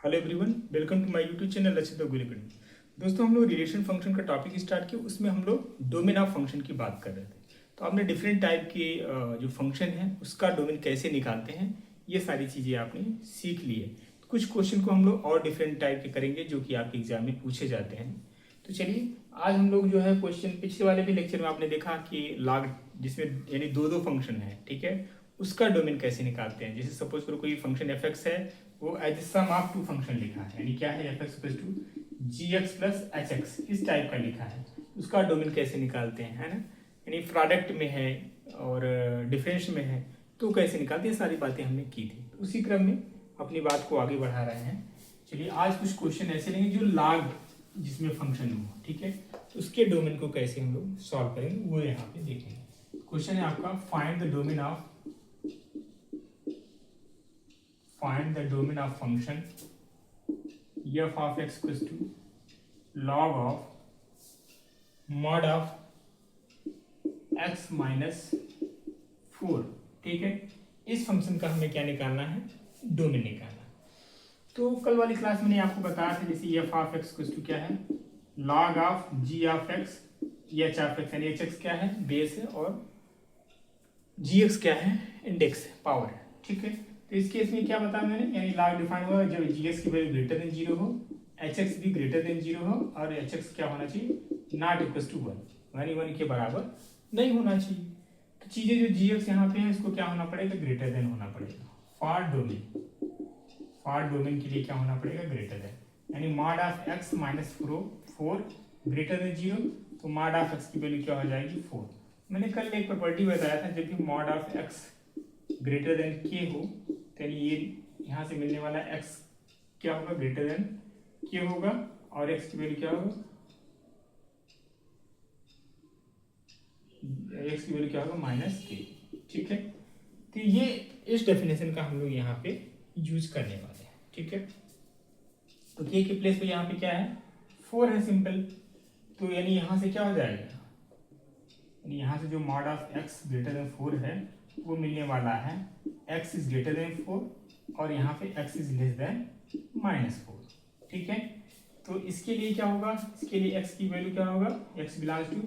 Hello everyone, welcome to my YouTube channel Lakshit Gulikan. दोस्तों, हम लोग रिलेशन फंक्शन का टॉपिक स्टार्ट किया, उसमें हम लोग डोमेन ऑफ फंक्शन की बात कर रहे थे। तो आपने डिफरेंट टाइप के जो फंक्शन है उसका डोमेन कैसे निकालते हैं, ये सारी चीज़ें आपने सीख ली है। कुछ क्वेश्चन को हम लोग और डिफरेंट टाइप के करेंगे जो कि आपके एग्जाम में पूछे जाते हैं। तो चलिए, आज हम लोग जो है क्वेश्चन, पिछले वाले भी लेक्चर में आपने देखा कि लॉग, जिसमें यानी दो दो फंक्शन है, ठीक है, उसका डोमेन कैसे निकालते हैं। जैसे सपोज करो कोई फंक्शन एफ एक्स है, वो as sum of two function लिखा है, यानी क्या है, f x plus two g x plus h x, इस टाइप का लिखा है। उसका डोमेन कैसे निकालते हैं, है ना, यानी प्रोडक्ट में है और डिफरेंस में है, तो कैसे निकालते हैं, सारी बातें हमने की थी। तो उसी क्रम में अपनी बात को आगे बढ़ा रहे हैं। चलिए, आज कुछ क्वेश्चन ऐसे लेंगे जो लॉग जिसमें फंक्शन हो, ठीक है, तो उसके डोमेन को कैसे हम लोग सॉल्व करेंगे वो यहाँ पे देखेंगे। क्वेश्चन है आपका, find the domain of function f of x equals to log of mod of x minus 4। ठीक है, इस फंक्शन का हमें क्या निकालना है, डोमेन निकालना। तो कल वाली क्लास में आपको बताया था, जैसे f of x equals to क्या है, log of g of x, h of x, यानी h x क्या है, बेस है, और g x क्या है, इंडेक्स है, पावर है। ठीक है, तो इस केस में क्या बताया मैंने, यानी लॉग डिफाइन हुआ जब जी एक्स की वैल्यू ग्रेटर देन जीरो हो, एच एक्स भी ग्रेटर देन जीरो हो, और एच एक्स क्या होना चाहिए, नॉट इक्वल टू वन, यानी वन के बराबर नहीं होना चाहिए। तो चीजें जो जी एक्स यहाँ पे है, इसको क्या होना पड़ेगा, ग्रेटर देन होना पड़ेगा। फॉर डोमेन के लिए क्या होना पड़ेगा, ग्रेटर देन, यानी mod of x minus four greater than zero, तो मॉड ऑफ एक्स की वैल्यू क्या हो जाएगी, 4। मैंने कल एक प्रॉपर्टी बताया था, जब भी mod of x greater than के हो, तो ये यहाँ से मिलने वाला x क्या होगा, ग्रेटर देन के होगा, और x की वैल्यू क्या होगा, x की वैल्यू क्या होगा, माइनस के। ठीक है, तो ये इस डेफिनेशन का हम लोग यहाँ पे यूज करने वाले हैं। ठीक है, तो के प्लेस पे यहाँ पे क्या है, 4 है, सिंपल। तो यानी यहाँ से क्या हो जाएगा, यानी यहाँ से जो mod of x greater than 4 है वो मिलने वाला है x इज ग्रेटर देन 4, और यहाँ पे x is less then minus 4। ठीक है, तो इसके लिए क्या होगा, इसके लिए x की वैल्यू क्या होगा, x बिलोंग्स टू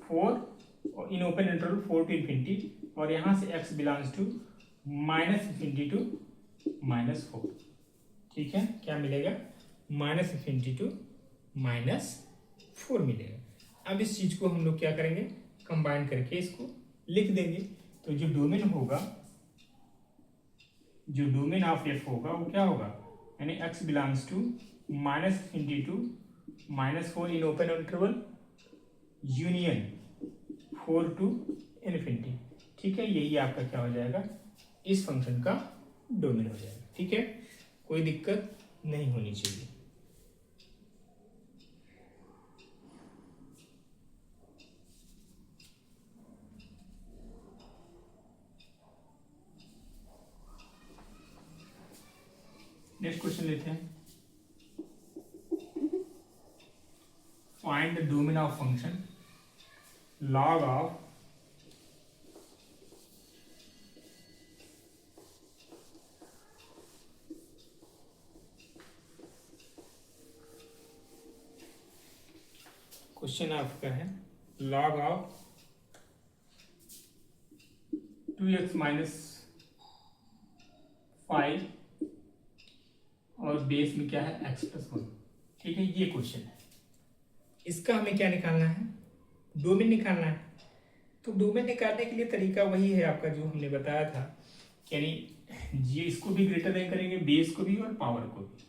4 और in open interval 4 to infinity, और यहाँ से x belongs to minus infinity to minus 4। ठीक है, क्या मिलेगा, माइनस इन्फिनिटी टू माइनस 4 मिलेगा। अब इस चीज को हम लोग क्या करेंगे, कंबाइन करके इसको लिख देंगे। तो जो डोमेन होगा, जो डोमेन ऑफ एफ होगा वो क्या होगा, यानी x belongs to minus infinity to minus 4 in open interval union 4 to infinity. ठीक है, यही आपका क्या हो जाएगा, इस फंक्शन का डोमेन हो जाएगा। ठीक है, कोई दिक्कत नहीं होनी चाहिए। नेक्स्ट क्वेश्चन लेते हैं, find the domain of function log of question आपका है, लॉग ऑफ 2x माइनस 5 और बेस में क्या है, x प्लस 1। ठीक है, ये क्वेश्चन है, इसका हमें क्या निकालना है, डोमेन निकालना है। तो डोमेन निकालने के लिए तरीका वही है आपका जो हमने बताया था, यानी जी इसको भी ग्रेटर देन करेंगे, बेस को भी और पावर को भी।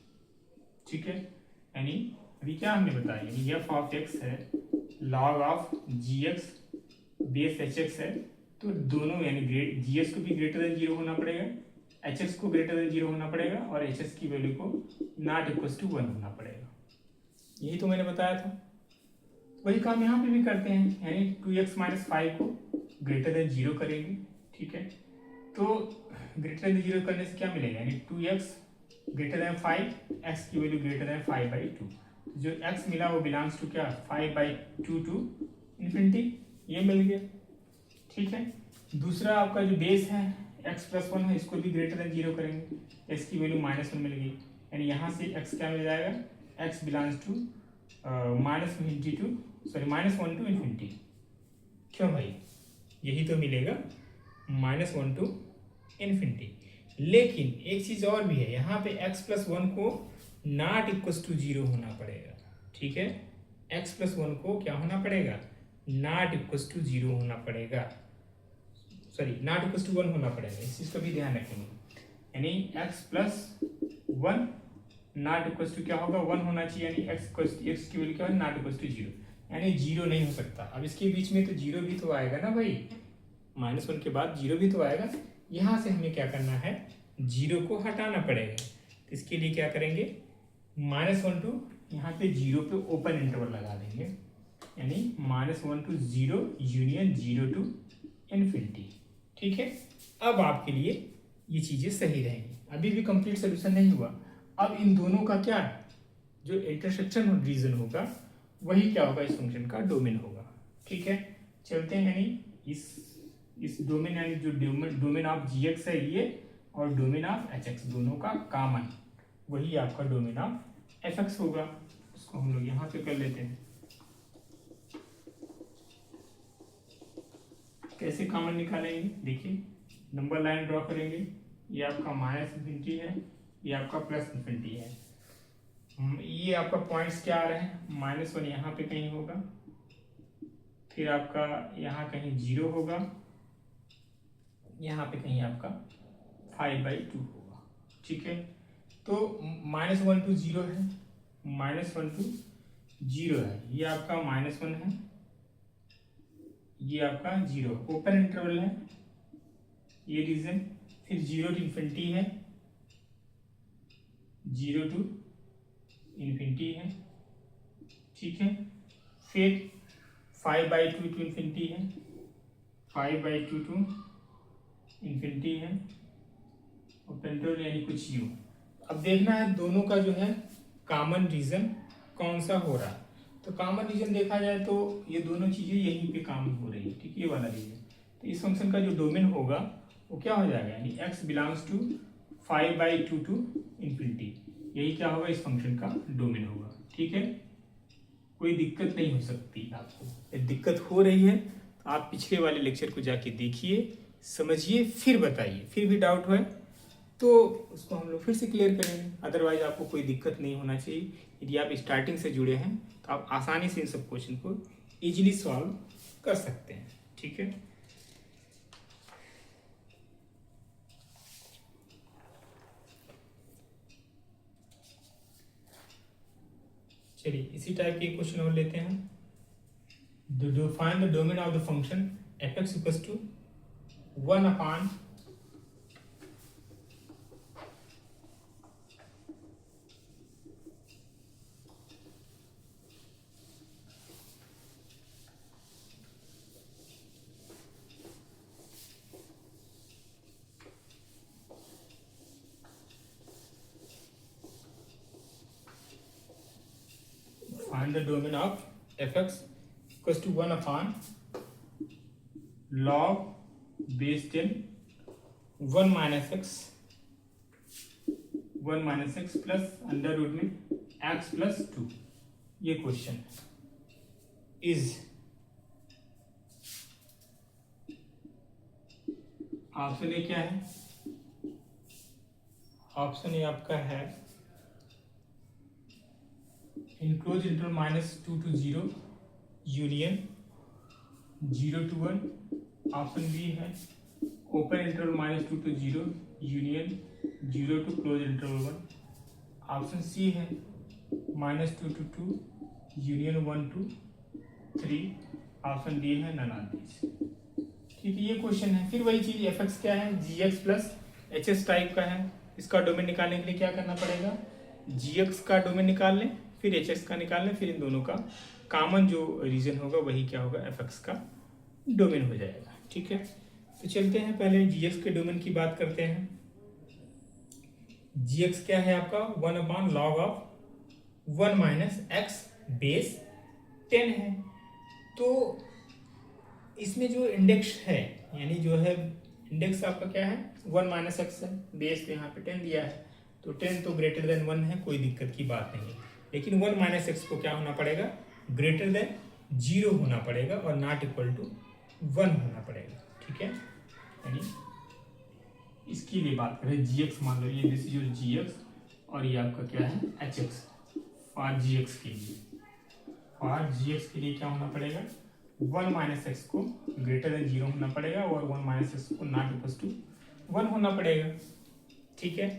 ठीक है, यानी अभी क्या हमने बताया, यानी एफ ऑफ एक्स है, log of g x, base h x है, तो दोनों यानी जी एक्स को भी ग्रेटर देन जीरो होना पड़ेगा, एच एक्स को ग्रेटर देन जीरो होना पड़ेगा, और एच एक्स की वैल्यू को नॉट इक्वल टू 1 होना पड़ेगा। यही तो मैंने बताया था, वही काम यहाँ पे भी करते हैं, यानी 2x माइनस 5 को ग्रेटर देन जीरो करेंगे। ठीक है, तो ग्रेटर देन जीरो करने से क्या मिलेगा, यानी 2x ग्रेटर देन 5, x की वैल्यू ग्रेटर देन 5/2। जो x मिला वो बिलोंग्स टू क्या, 5/2 टू इन्फिनिटी, ये मिल गया। ठीक है, दूसरा आपका जो बेस है x प्लस 1 है, इसको भी ग्रेटर देन जीरो करेंगे, x की वैल्यू -1 मिल गई, यानी यहाँ से x क्या मिल जाएगा, x belongs to -1 to infinity. क्यों भाई, यही तो मिलेगा, -1 टू इन्फिनिटी। लेकिन एक चीज़ और भी है, यहाँ पे x+1 को नॉट इक्वल टू 0 होना पड़ेगा। ठीक है, x+1 को क्या होना पड़ेगा, नॉट इक्वल टू 0 होना पड़ेगा, सॉरी नॉट इक्वल टू 1 होना पड़ेगा। इस चीज़ का भी ध्यान रखेंगे, यानी x+1 नॉट इक्वल टू क्या होगा, 1 होना चाहिए, यानी x की वैल्यू क्या है, नॉट इक्वल टू 0, यानी 0 नहीं हो सकता। अब इसके बीच में तो 0 भी तो आएगा ना भाई, -1 के बाद 0 भी तो आएगा। यहाँ से हमें क्या करना है, 0 को हटाना पड़ेगा। तो इसके लिए क्या करेंगे, -1 टू यहाँ पे 0 पे ओपन इंटरवल लगा देंगे, यानी -1 टू 0 यूनियन 0 टू इन्फिनिटी। ठीक है, अब आपके लिए ये चीज़ें सही रहेंगी। अभी भी कंप्लीट सोल्यूशन नहीं हुआ। अब इन दोनों का क्या, जो इंटरसेक्शन रीजन होगा वही क्या होगा, इस फंक्शन का डोमेन होगा। ठीक है, चलते हैं, यानी इस डोमेन, यानी जो डोमेन ऑफ gx है ये, और डोमेन ऑफ hx दोनों का कॉमन वही आपका डोमेन ऑफ fx होगा। उसको हम लोग यहाँ पे कर लेते हैं। कैसे कॉमन निकालेंगे, देखिए नंबर लाइन ड्रॉ करेंगे, ये आपका -इन्फिनिटी है, ये आपका +इन्फिनिटी है। ये आपका पॉइंट्स क्या आ रहे हैं, -1 यहाँ पे कहीं होगा, फिर आपका यहाँ कहीं 0 होगा, यहाँ पे कहीं आपका 5/2 होगा। ठीक है, तो -1 टू 0 है, -1 टू 0 है, ये आपका -1 है, ये आपका 0 ओपन इंटरवल है, ये रीजन, फिर 0 टू इन्फिनिटी है, 0 टू इन्फिनिटी है। ठीक है, फिर 5/2 टू इन्फिनिटी है, 5/2 टू इन्फिनिटी है, ओपन इंटरवल यानी कुछ यू। अब देखना है दोनों का जो है कॉमन रीजन कौन सा हो रहा है। तो कॉमन रीजन देखा जाए तो ये दोनों चीज़ें यहीं पे कॉमन हो रही है। ठीक है, ये वाला रीजन, तो इस फंक्शन का जो डोमेन होगा वो क्या हो जाएगा, यानी x belongs to 5/2 to infinity, यही क्या होगा, इस फंक्शन का डोमेन होगा। ठीक है, कोई दिक्कत नहीं हो सकती आपको। यदि दिक्कत हो रही है तो आप पिछले वाले लेक्चर को जाके देखिए, समझिए, फिर बताइए। फिर भी डाउट है तो उसको हम लोग फिर से क्लियर करेंगे। अदरवाइज आपको कोई दिक्कत नहीं होना चाहिए। यदि आप स्टार्टिंग से जुड़े हैं तो आप आसानी से इन सब क्वेश्चन को इजीली सॉल्व कर सकते हैं। ठीक है, चलिए इसी टाइप के क्वेश्चन और लेते हैं। Find the domain of the function fx equals to 1 upon find the domain of fx equals to 1 upon log base 10 1 minus x plus under root में x plus 2। ये क्वेश्चन इज ऑप्शन ए क्या है, option A आपका है in closed interval -2 to 0 union 0 to 1। Option B है open interval -2 to 0 union 0 to closed interval 1। Option C है -2 to 2 union 1 to 3। Option D है none of these. ठीक है, ये क्वेश्चन है। फिर वही चीज एफ एक्स क्या है, G x plus H S type का है। इसका डोमेन निकालने के लिए क्या करना पड़ेगा, जी एक्स का डोमेन निकाल लें, फिर एच एक्स का निकाल लें, फिर इन दोनों का कॉमन जो रीजन होगा वही क्या होगा, एफ एक्स का डोमेन हो जाएगा। ठीक है, तो चलते हैं पहले जी एक्स के डोमेन की बात करते हैं। जी एक्स क्या है आपका 1/log of 1 minus x base 10 है। तो इसमें जो इंडेक्स है, यानी जो है इंडेक्स आपका क्या है 1 माइनस एक्स है, बेस तो यहाँ पे 10 दिया है, तो 10 तो ग्रेटर देन 1 है, कोई दिक्कत की बात नहीं है। लेकिन 1 माइनस एक्स को क्या होना पड़ेगा, ग्रेटर देन 0 होना पड़ेगा और नॉट इक्वल टू 1 होना पड़ेगा। ठीक है, यानी इसके लिए बात करें जी एक्स, मान लो ये दिस इज जी एक्स और ये आपका क्या है h x. For g x के लिए, फॉर जी एक्स के लिए क्या होना पड़ेगा, 1 माइनस एक्स को ग्रेटर देन 0 होना पड़ेगा और 1 माइनस एक्स को नॉट इक्वल टू 1 होना पड़ेगा। ठीक है,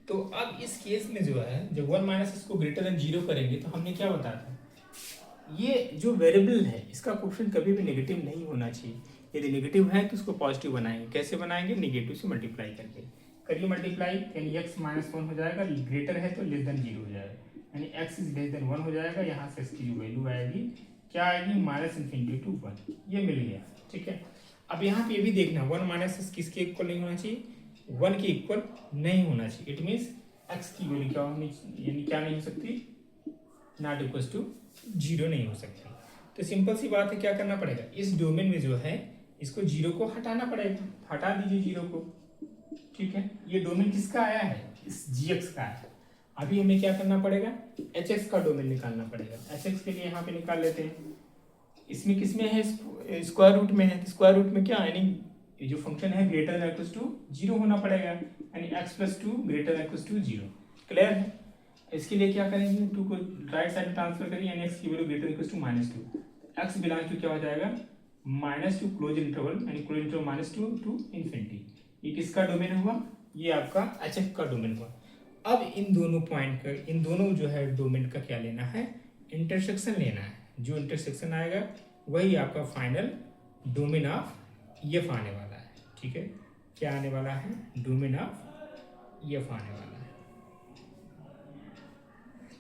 तो अब इस केस में जो है जब 1 माइनस एक्स को ग्रेटर देन 0 करेंगे तो हमने क्या बताया था, ये जो वेरिएबल है इसका कोएफिशिएंट कभी भी नेगेटिव नहीं होना चाहिए। यदि नेगेटिव है तो उसको पॉजिटिव बनाएंगे। कैसे बनाएंगे, नेगेटिव से मल्टीप्लाई करके। करिए मल्टीप्लाई, यानी x माइनस 1 हो जाएगा, ग्रेटर है तो लेस देन 0 हो जाएगा, यानी x इज लेस देन 1 हो जाएगा। यहाँ से इसकी जो वैल्यू आएगी क्या आएगी, माइनस इन्फिनिटी टू 1, ये मिल गया। ठीक है, अब यहाँ पे ये भी देखना 1 माइनस एक्स किसके इक्वल नहीं होना चाहिए, 1 के इक्वल नहीं होना चाहिए। इट मीन्स x की वैल्यू क्या होनी, यानी क्या नहीं हो सकती, नॉट इक्वल टू 0 नहीं हो सकती। तो सिंपल सी बात है, क्या करना पड़ेगा, इस डोमेन में जो है इसको 0 को हटाना पड़ेगा। हटा दीजिए 0 को। ठीक है, ये डोमेन किसका आया है, इस gx का है। अभी हमें क्या करना पड़ेगा, hx का डोमेन निकालना पड़ेगा। hx के लिए यहाँ पे निकाल लेते हैं। इसमें किसमें है, स्क्वायर रूट में है। स्क्वायर रूट में क्या, यानी ये जो फंक्शन है ग्रेटर देन इक्वल टू 0 होना पड़ेगा, यानी x plus 2 greater than equal to 0। Clear है, इसके लिए क्या करेंगे, 2 को राइट साइड में ट्रांसफर करिए, यानी x की value greater equal to -2। x belongs to क्या हो जाएगा, -2 क्लोज इंटरवल, यानी क्लोज इंटरवल -2 टू इन्फिनिटी। ये किसका डोमेन हुआ, ये आपका HF का डोमेन हुआ। अब इन दोनों पॉइंट का, इन दोनों जो है डोमेन का क्या लेना है, इंटरसेक्शन लेना है। जो इंटरसेक्शन आएगा वही आपका फाइनल डोमेन ऑफ एफ आने वाला है। ठीक है, क्या आने वाला है, डोमेन ऑफ एफ आने वाला है।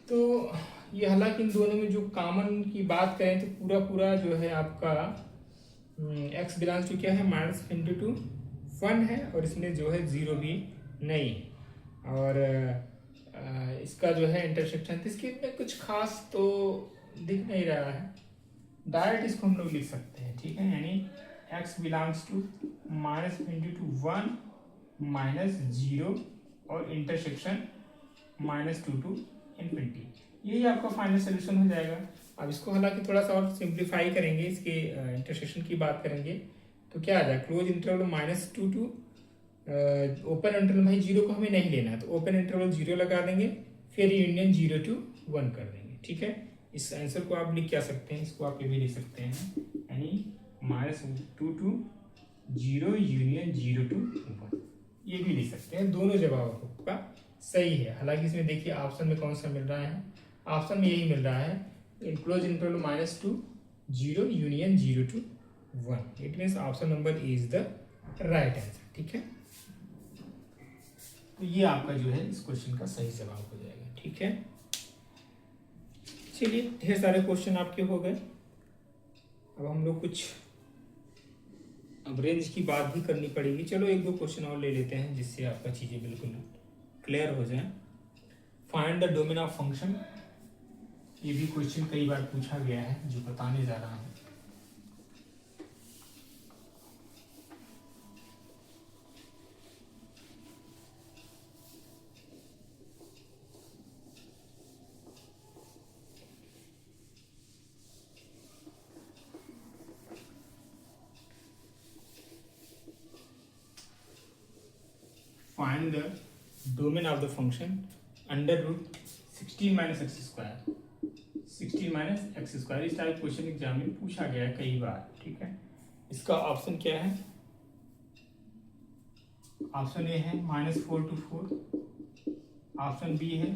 तो ये हालांकि इन दोनों में जो कॉमन की बात करें तो पूरा पूरा जो है आपका x बिलोंग्स टू क्या है, -2 है, और इसमें जो है 0 भी नहीं है। और इसका जो है इंटरसेक्शन, इसके में कुछ खास तो दिख नहीं रहा है, डायरेक्ट इसको हम लोग लिख सकते हैं। ठीक है, यानी x बिलोंग्स टू -1 -0 और इंटरसेक्शन -2 टू इन्फिनिटी। यही आपका फाइनल सोल्यूशन हो जाएगा। अब इसको हालांकि थोड़ा सा और सिंप्लीफाई करेंगे, इसके इंटरसेक्शन की बात करेंगे तो क्या आ जाए, close interval -2 to open interval, भाई 0 को हमें नहीं लेना, तो ओपन इंटरवल 0 लगा देंगे, फिर यूनियन 0 to 1 कर देंगे। ठीक है, इस आंसर को आप लिख क्या सकते हैं, इसको आप ये भी लिख सकते हैं, यानी -2 to 0 यूनियन 0 to 1, ये भी लिख सकते हैं। दोनों जवाब आपका सही है। हालांकि इसमें देखिए ऑप्शन में कौन सा मिल रहा है, ऑप्शन में यही मिल रहा है, close interval -2 0 union 0 to 1। It means option number A is the right answer. ठीक है, तो ये आपका जो है इस क्वेश्चन का सही जवाब हो जाएगा। ठीक है, चलिए ढेर सारे क्वेश्चन आपके हो गए। अब हम लोग कुछ अब रेंज की बात भी करनी पड़ेगी। चलो 1-2 क्वेश्चन और ले लेते हैं जिससे आपका चीज़ें बिल्कुल क्लियर हो जाए। Find the domain of function, ये भी क्वेश्चन कई बार पूछा गया है जो बताने जा रहा हूँ। Find the domain of the function under root 16 minus x square, 16 minus x square। इस टाइप क्वेश्चन एग्जाम में पूछा गया है कई बार। ठीक है, इसका ऑप्शन क्या है, ऑप्शन ए है -4 to 4, ऑप्शन बी है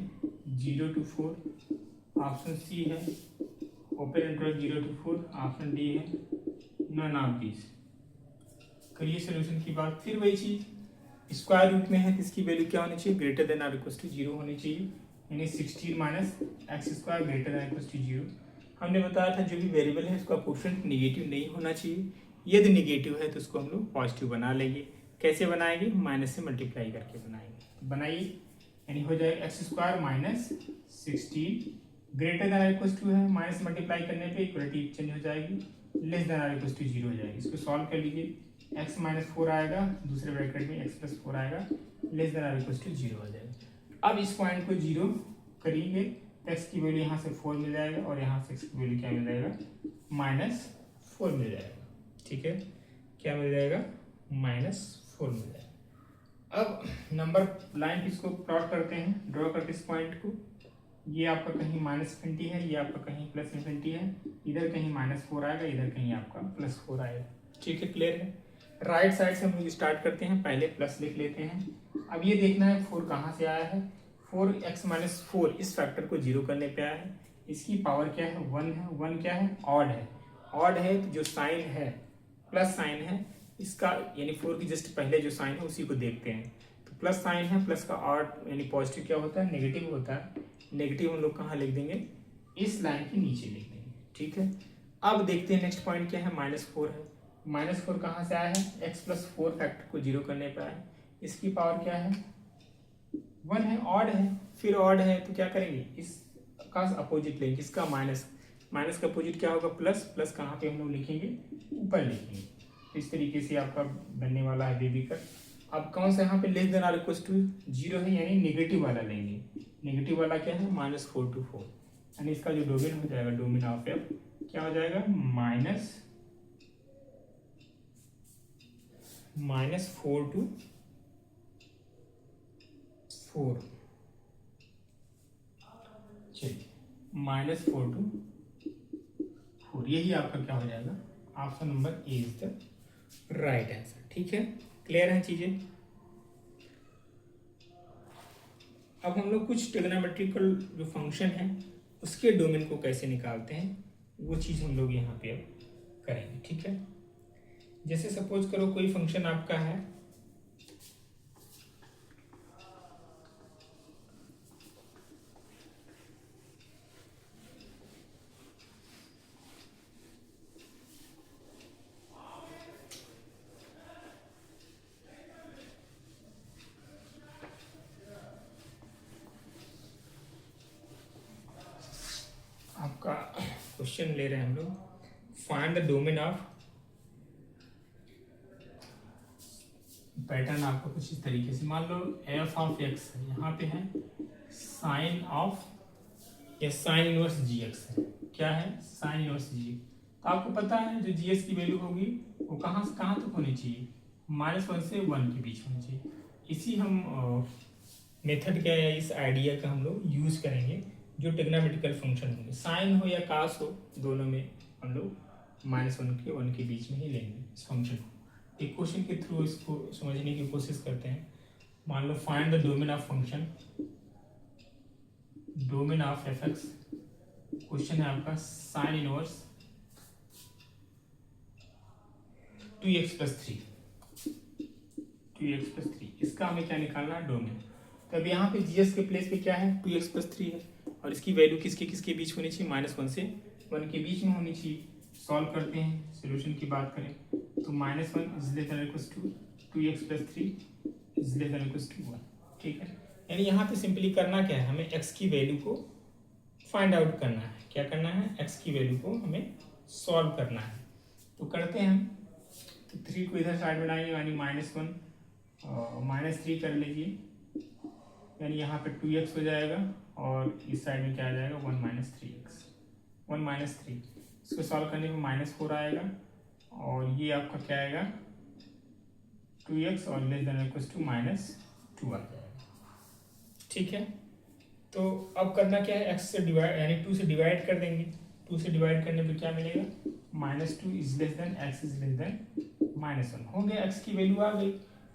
0 to 4, ऑप्शन सी है open interval 0 to 4, option D है नन ऑफ दीज। करिए सोल्यूशन की बात। फिर वही चीज, स्क्वायर रूट में है तो इसकी वैल्यू क्या होनी चाहिए, greater than or equal to 0 होनी चाहिए, यानी 16 minus x square greater than equal to 0। हमने बताया था जो भी वेरिएबल है उसका कोएफिशिएंट नेगेटिव नहीं होना चाहिए। यदि नेगेटिव है तो उसको हम लोग पॉजिटिव बना लेंगे। कैसे बनाएंगे, माइनस से मल्टीप्लाई करके बनाएंगे। बनाइए, यानी हो जाएगा x square minus 16 greater than or equal to है, माइनस मल्टीप्लाई करने पे इक्वलिटी चेंज हो जाएगी, less than or equal to 0 हो जाएगी। इसको सॉल्व कर लीजिए, x -4 आएगा, दूसरे ब्रैकेट में x + 4 आएगा, less than or equal to 0 हो जाएगा। अब इस पॉइंट को 0 करेंगे, एक्स की वैल्यू यहाँ से 4 मिल जाएगा और यहाँ से एक्स की वैल्यू क्या मिल जाएगा, -4 मिल जाएगा। ठीक है, क्या मिल जाएगा, -4 मिल जाएगा। अब नंबर लाइन इसको प्लॉट करते हैं, ड्रॉ करते इस पॉइंट को। ये आपका कहीं -20 है, ये आपका कहीं +20 है, इधर कहीं -4 आएगा, इधर कहीं आपका +4 आएगा। ठीक है, क्लियर है। राइट साइड से हम स्टार्ट करते हैं, पहले प्लस लिख लेते हैं। अब ये देखना है 4 कहाँ से आया है, 4x-4 इस फैक्टर को 0 करने पे आया है। इसकी पावर क्या है, 1 है। 1 क्या है, ऑड है। ऑड है तो जो साइन है प्लस साइन है इसका, यानी 4 की जस्ट पहले जो साइन है उसी को देखते हैं। तो प्लस साइन है, प्लस का ऑड यानी पॉजिटिव क्या होता है, नेगेटिव होता है। नेगेटिव हम लोग कहाँ लिख देंगे, इस लाइन के नीचे लिख देंगे। ठीक है, अब देखते हैं नेक्स्ट पॉइंट क्या है, -4 है। -4 कहाँ से आया है, x+4 फैक्टर को 0 करने पर आया। इसकी पावर क्या है, 1 है, ऑड है। फिर ऑड है तो क्या करेंगे, इसका अपोजिट लेंगे, इसका माइनस। माइनस का अपोजिट क्या होगा, प्लस। प्लस कहाँ पे हम लोग लिखेंगे, ऊपर लिखेंगे। इस तरीके से आपका बनने वाला है बेबी कट। अब कौन सा यहाँ पे less than or equal to 0 है, यानी नेगेटिव वाला लेंगे। नेगेटिव वाला क्या है, -4 to 4, यानी इसका जो डोमेन हो जाएगा, डोमेन ऑफ एफ क्या हो जाएगा, -4 to 4। चलिए, -4 to 4, यही आपका क्या हो जाएगा, option number A is the right answer. ठीक है, क्लियर है चीजें। अब हम लोग कुछ ट्रिग्नोमेट्रिकल जो फंक्शन है उसके डोमेन को कैसे निकालते हैं वो चीज़ हम लोग यहाँ पे अब करेंगे। ठीक है, जैसे सपोज करो कोई फंक्शन आपका है, आपका क्वेश्चन ले रहे हैं हम लोग, find the domain of, pattern आपको कुछ इस तरीके से, मान लो एफ ऑफ एक्स है, यहाँ पे है साइन ऑफ या साइन इनवर्स जी एक्स है। क्या है, साइन इनवर्स जी। तो आपको पता है जो जी एक्स की वैल्यू होगी वो कहाँ से कहाँ तक होनी चाहिए, -1 से 1 के बीच होनी चाहिए। इसी हम मेथड क्या है, इस आइडिया का हम लोग यूज करेंगे जो ट्रिग्नोमेट्रिकल फंक्शन होंगे, साइन हो या कास हो, दोनों में हम लोग -1 के 1 के बीच में ही लेंगे इस फंक्शन को। एक क्वेश्चन के थ्रू इसको समझने की कोशिश करते हैं। मान लो find the domain of function, domain of F X. Question है आपका साइन इनवर्स 2x+3, 2x+3, इसका हमें क्या निकालना है, डोमेन। तो अब यहाँ पे जीएस के प्लेस पे क्या है, 2x+3 है, और इसकी वैल्यू किसके किसके बीच होनी चाहिए, -1 से 1 के बीच में होनी चाहिए। सॉल्व करते हैं, सोल्यूशन की बात करें तो -1 is less than equals to 2x+3 is less than equals to 1। ठीक है, यानी यहाँ पे सिंपली करना क्या है, हमें x की वैल्यू को फाइंड आउट करना है। क्या करना है, x की वैल्यू को हमें सॉल्व करना है। तो करते हैं हम, तो 3 को इधर साइड बनाएंगे, यानी -1 -3 कर लीजिए, यानी यहाँ पे 2x हो जाएगा और इस साइड में क्या आ जाएगा, 1 - 3x, 1 - 3। इसको सॉल्व करने में -4 आएगा और ये आपका क्या आएगा, 2x और लेस देन इक्वल्स टू -2 आ जाएगा। ठीक है, तो अब करना क्या है, x से डिवाइड यानी 2 से डिवाइड कर देंगे। 2 से डिवाइड करने पे क्या मिलेगा, -2 is less then x is less then -1 हो गया। x की वैल्यू आ गई,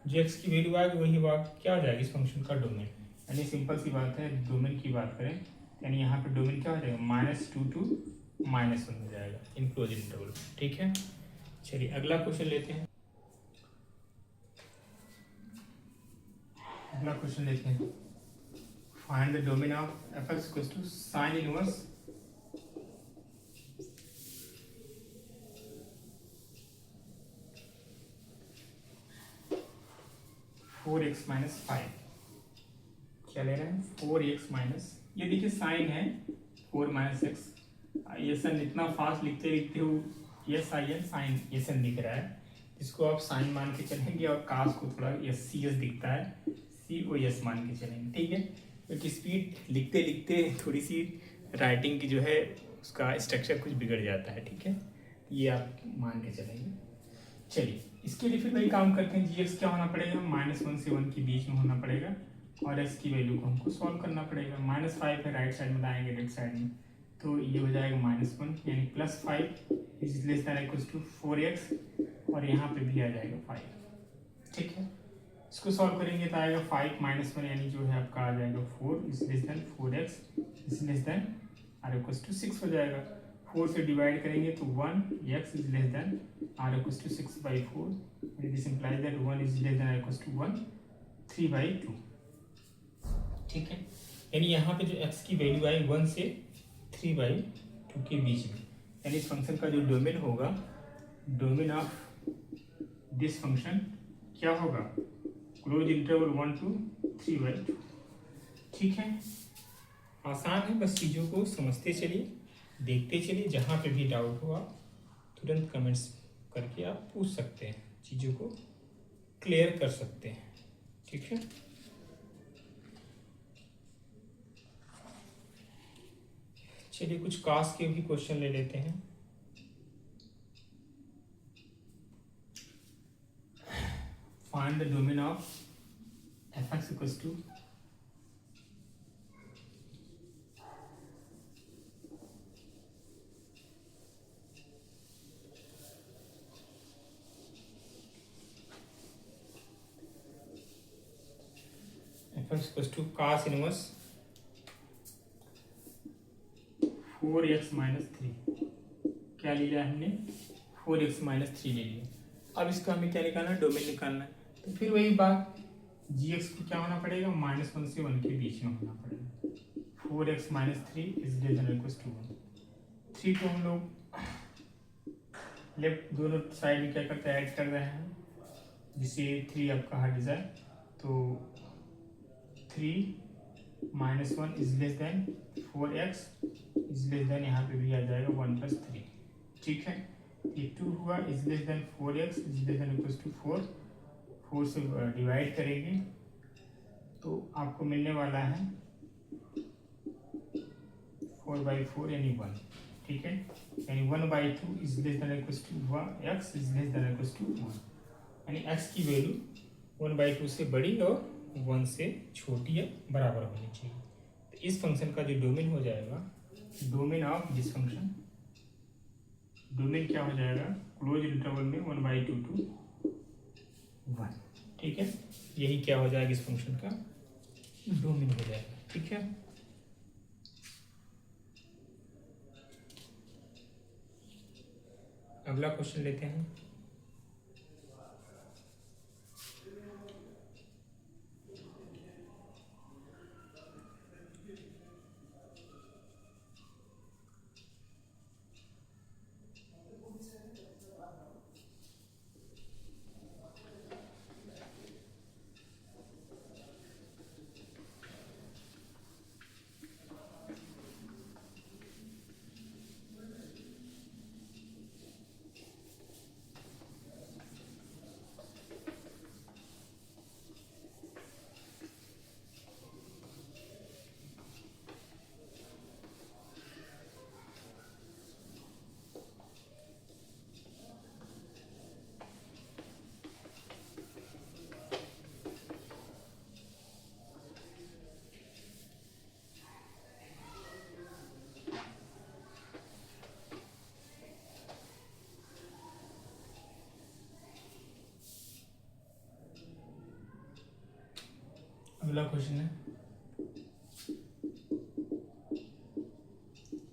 जो x की वैल्यू आ गई वही बात क्या हो जाएगी इस फंक्शन का डोमेन। यानी सिंपल सी बात है, डोमेन की बात करें यानी यहाँ पे डोमेन क्या हो जाएगा, -2 to -1 हो जाएगा इन क्लोज इंटरवल। ठीक है, चलिए अगला क्वेश्चन लेते हैं। अगला क्वेश्चन लेते हैं, find the domain of F x equals to sine inverse 4x - 5। क्या ले रहे हैं, 4x-, ये देखिए साइन है 4 - x, ये सन इतना फास्ट लिखते लिखते हो यस आई एन साइन ये सन दिख रहा है, इसको आप साइन मान के चलेंगे और कास को थोड़ा एस सी एस दिखता है, सी ओ एस मान के चलेंगे। ठीक है, क्योंकि स्पीड लिखते लिखते थोड़ी सी राइटिंग की जो है उसका स्ट्रक्चर कुछ बिगड़ जाता है, ठीक है, ये आप मान के चलेंगे। चलिए इसके लिए फिर वही काम करते हैं, जी एक्स क्या होना पड़ेगा, -1 से 1 के बीच में होना पड़ेगा और एक्स की वैल्यू को हमको सॉल्व करना पड़ेगा। -5 है, राइट साइड में लाएंगे लेफ्ट साइड में, तो ये हो जाएगा -1 यानी +5 is less than equal to 4x और यहाँ पे भी आ जाएगा 5, ठीक है। इसको सॉल्व करेंगे तो आएगा 5 - 1 यानी जो है आपका आ जाएगा 4 is less than 4x is less than or equal to 6 हो जाएगा। 4 से डिवाइड करेंगे तो 1x is less than or equal to 6/4 and this implies that 1 is less than or equal to 1 3/2, ठीक है। यानी यहाँ पे जो x की वैल्यू आई 1 से 3/2 के बीच में, यानी इस फंक्शन का जो डोमेन होगा, डोमेन ऑफ दिस फंक्शन क्या होगा, क्लोज इंटरवल 1 to 3/2, ठीक है। आसान है, बस चीज़ों को समझते चलिए, देखते चलिए, जहाँ पे भी डाउट हो आप तुरंत कमेंट्स करके आप पूछ सकते हैं, चीज़ों को क्लियर कर सकते हैं, ठीक है। चलिए कुछ कास्ट के भी क्वेश्चन ले लेते हैं। Find the domain of fx equals to fx equals to cos inverse 4x - 3, क्या ले लिया हमने, 4x - 3 ले लिया। अब इसका हमें क्या निकालना है, डोमेन निकालना है, तो फिर वही बात, gx को क्या होना पड़ेगा, -1 से 1 के बीच में होना पड़ेगा। 4x - 3 is less than equal to 1। 3 को हम लोग लेफ्ट दोनों साइड में क्या करते हैं, ऐड कर रहे हैं, जिससे 3 आपका हट जाए, तो 3 - 1 is less than 4x is less then, यहाँ पे भी आ जाएगा 1 + 3, ठीक है। ये 2 हुआ, is less than 4x is less than equal to 4, 4 से डिवाइड करेंगे तो आपको मिलने वाला है 4/4 यानी 1, ठीक है। यानी 1/2 is less than equal to x is less than equal to 1, यानी x की वैल्यू 1/2 से बड़ी और 1 से छोटी या बराबर होनी चाहिए। तो इस फंक्शन का जो डोमेन हो जाएगा, domain of this function, domain क्या हो जाएगा, क्लोज इंटरवल में 1/2 to 1, ठीक है। यही क्या हो जाएगा, इस फंक्शन का डोमेन हो जाएगा, ठीक है। अगला क्वेश्चन लेते हैं। अगला क्वेश्चन है,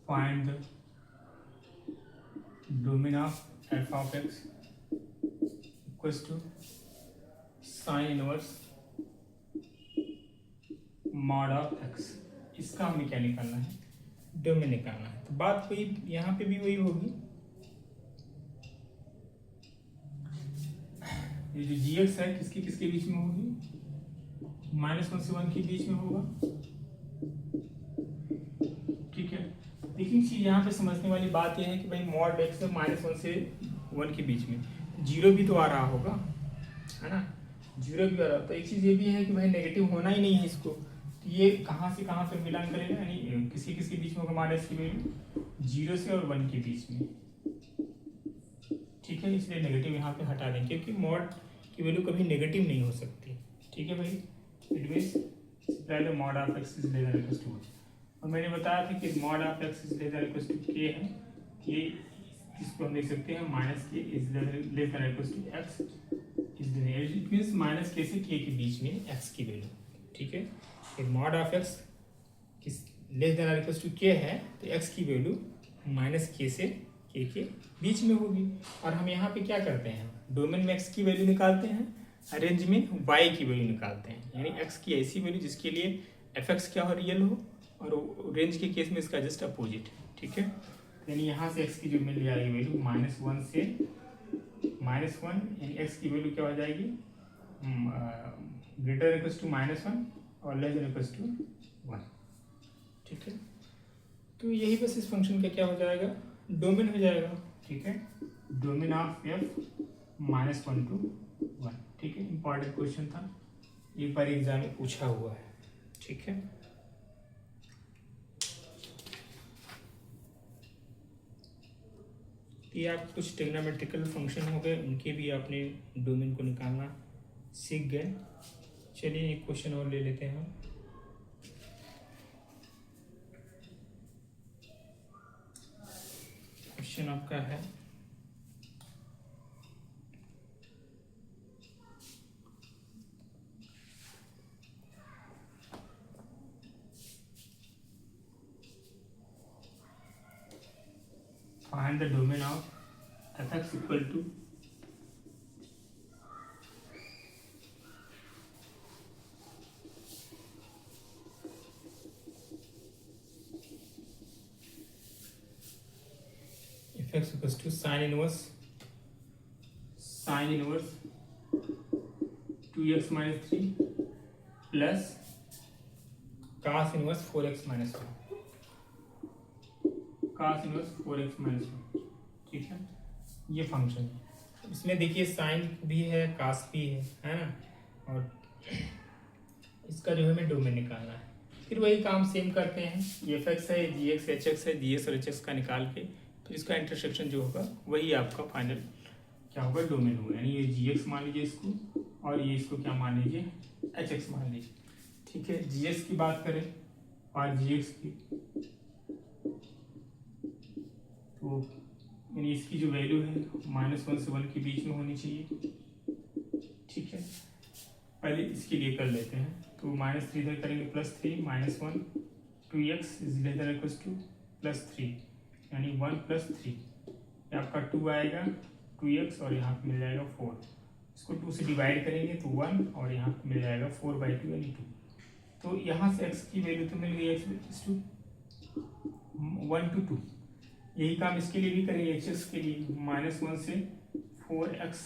find the domain of f of x equals to sine inverse mod of x। इसका हमें क्या निकालना है, डोमेन निकालना है। तो बात वही, यहाँ पे भी वही होगी, ये जो gx है किसके किसके बीच में होगी, -1 से 1 के बीच में होगा, ठीक है। लेकिन चीज यहाँ पे समझने वाली बात यह है कि भाई मॉड x है -1 से 1 के बीच में, 0 भी तो आ रहा होगा, है ना, 0 भी आ रहा। तो एक चीज ये भी है कि भाई नेगेटिव होना ही नहीं है इसको, तो ये कहाँ से कहाँ तक बिलोंग करेगा, यानी किसी किसी बीच में होगा मॉड एक्स की वैल्यू 0 से और 1 के बीच में, ठीक है। इसलिए नेगेटिव यहाँ पे हटा दें, क्योंकि मॉड की वैल्यू कभी नेगेटिव नहीं हो सकती, ठीक है भाई। It means the mod of x is less than equal to, और मैंने बताया था कि mod of x is less than equal to k है, ये इसको हम देख सकते हैं minus k is less than equal to x is less, it means minus k से के बीच में एक्स की वैल्यू, ठीक है। फिर mod of x less than equal to k है तो एक्स की वैल्यू माइनस के से के बीच में होगी। और हम यहाँ पे क्या करते हैं, डोमेन में एक्स की वैल्यू निकालते हैं, रेंज में वाई की वैल्यू निकालते हैं, यानी एक्स की ऐसी वैल्यू जिसके लिए एफ एक्स क्या हो, रियल हो, और रेंज के केस में इसका जस्ट अपोजिट, ठीक है। यानी यहाँ से एक्स की जो मिल जाएगी वैल्यू -1 से -1, यानी एक्स की वैल्यू क्या हो जाएगी, ग्रेटर इक्वल टू -1 और लेस देन इक्वल टू 1, ठीक है। तो यही बस इस फंक्शन का क्या हो जाएगा, डोमेन हो जाएगा, ठीक है। डोमेन ऑफ एफ -1 to 1, ठीक है। इंपॉर्टेंट क्वेश्चन था, एक बार एग्जाम में पूछा हुआ है, ठीक है। ये आप कुछ ट्रिग्नोमेट्रिकल फंक्शन हो गए, उनके भी आपने डोमेन को निकालना सीख गए। चलिए एक क्वेश्चन और ले लेते हैं हम। क्वेश्चन आपका है find the domain of fx equal to fx equals to sin inverse 2x minus 3 plus cos inverse 4x minus 1, cos inverse 4x minus 1, ठीक है। ये फंक्शन है, इसमें देखिए साइन भी है कास भी है ना, और इसका जो है हमें डोमेन निकालना है। फिर वही काम सेम करते हैं, एफ एक्स है, जी एक्स एच एक्स है, जी एक्स और एच एक्स का निकाल के फिर इसका इंटरसेक्शन जो होगा वही आपका फाइनल क्या होगा, डोमेन होगा। यानी ये जी एक्स मान लीजिए इसको, और ये इसको क्या मान लीजिए, एच एक्स मान लीजिए, ठीक है। जी एक्स की बात करें और जी एक्स की, तो यानी इसकी जो वैल्यू है -1 से 1 के बीच में होनी चाहिए, ठीक है। पहले इसके लिए कर लेते हैं, तो -3 इधर करेंगे +3 -1 2x is less than equal to +3, यानी 1 + 3, ये आपका 2 आएगा 2x और यहाँ पे मिल जाएगा 4, इसको 2 से डिवाइड करेंगे तो 1 और यहाँ पे मिल जाएगा 4/2 यानी 2। तो यहाँ से x की वैल्यू तो मिल गई x टू 1 to 2, यही काम इसके लिए भी करेंगे, एच के लिए -1 से 4x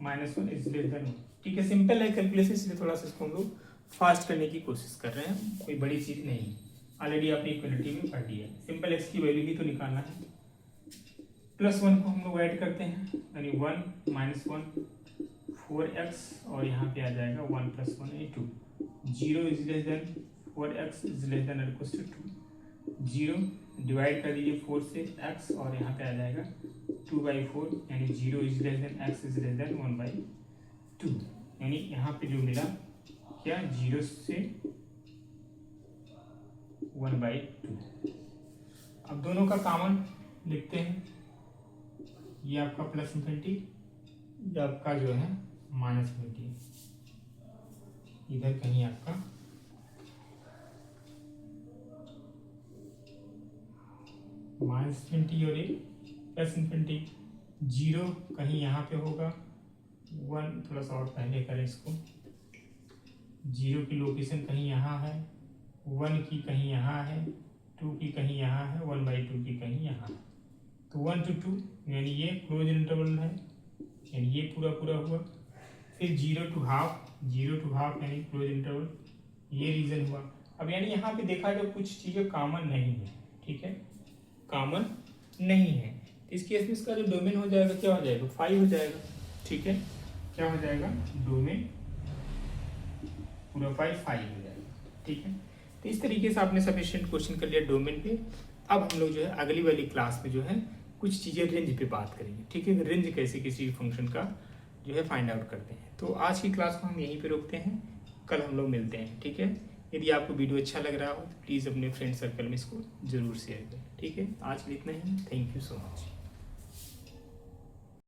-1 इज लेस देन 1, ठीक है। सिंपल है कैलकुलेशन, इसलिए थोड़ा सा इसको हम लोग फास्ट करने की कोशिश कर रहे हैं, कोई बड़ी चीज़ नहीं, ऑलरेडी आपने इक्वलिटी में पढ़ लिया है। सिंपल एक्स की वैल्यू ही तो निकालना है, +1 को हम लोग ऐड करते हैं, यानी 1 -1 4x और यहाँ पे आ जाएगा 1 + 1 यानी 2, 0 is less than 4x is less than equal to 2, 0 divide कर दीजिए 4 से x और यहाँ पे आ जाएगा 2/4, यानी 0 is less then x is less then 1/2, यानी यहाँ पे जो मिला क्या, 0 से 1/2। अब दोनों का कॉमन लिखते हैं, ये आपका +∞, ये आपका जो है -∞, इधर कहीं आपका -20 और एक +∞, 0 कहीं यहाँ पे होगा, 1 थोड़ा सा और पहले करें इसको, 0 की लोकेशन कहीं यहाँ है, 1 की कहीं यहाँ है, 2 की कहीं यहाँ है, 1/2 की कहीं यहाँ है, तो 1 to 2 यानी ये क्लोज इंटरवल है, यानी ये पूरा पूरा हुआ। फिर 0 to हाफ यानी क्लोज इंटरवल, ये रीजन हुआ। अब यानी यहाँ पे देखा जाए कुछ चीज़ें कॉमन नहीं है, ठीक है, कॉमन नहीं है, तो इस केस में इसका जो डोमेन हो जाएगा क्या हो जाएगा, 5 हो जाएगा, ठीक है। क्या हो जाएगा, डोमेन पूरा 5 हो जाएगा, ठीक है। तो इस तरीके से आपने सफिशिएंट क्वेश्चन कर लिया डोमेन पे। अब हम लोग जो है अगली वाली क्लास में जो है कुछ चीज़ें रेंज पे बात करेंगे, ठीक है, रेंज कैसे किसी फंक्शन का जो है फाइंड आउट करते हैं। तो आज की क्लास को हम यहीं पे रोकते हैं, कल हम लोग मिलते हैं, ठीक है। यदि आपको वीडियो अच्छा लग रहा हो तो प्लीज़ अपने फ्रेंड सर्कल में इसको ज़रूर शेयर करें, ठीक है। आज के लिए इतना ही, थैंक यू सो मच।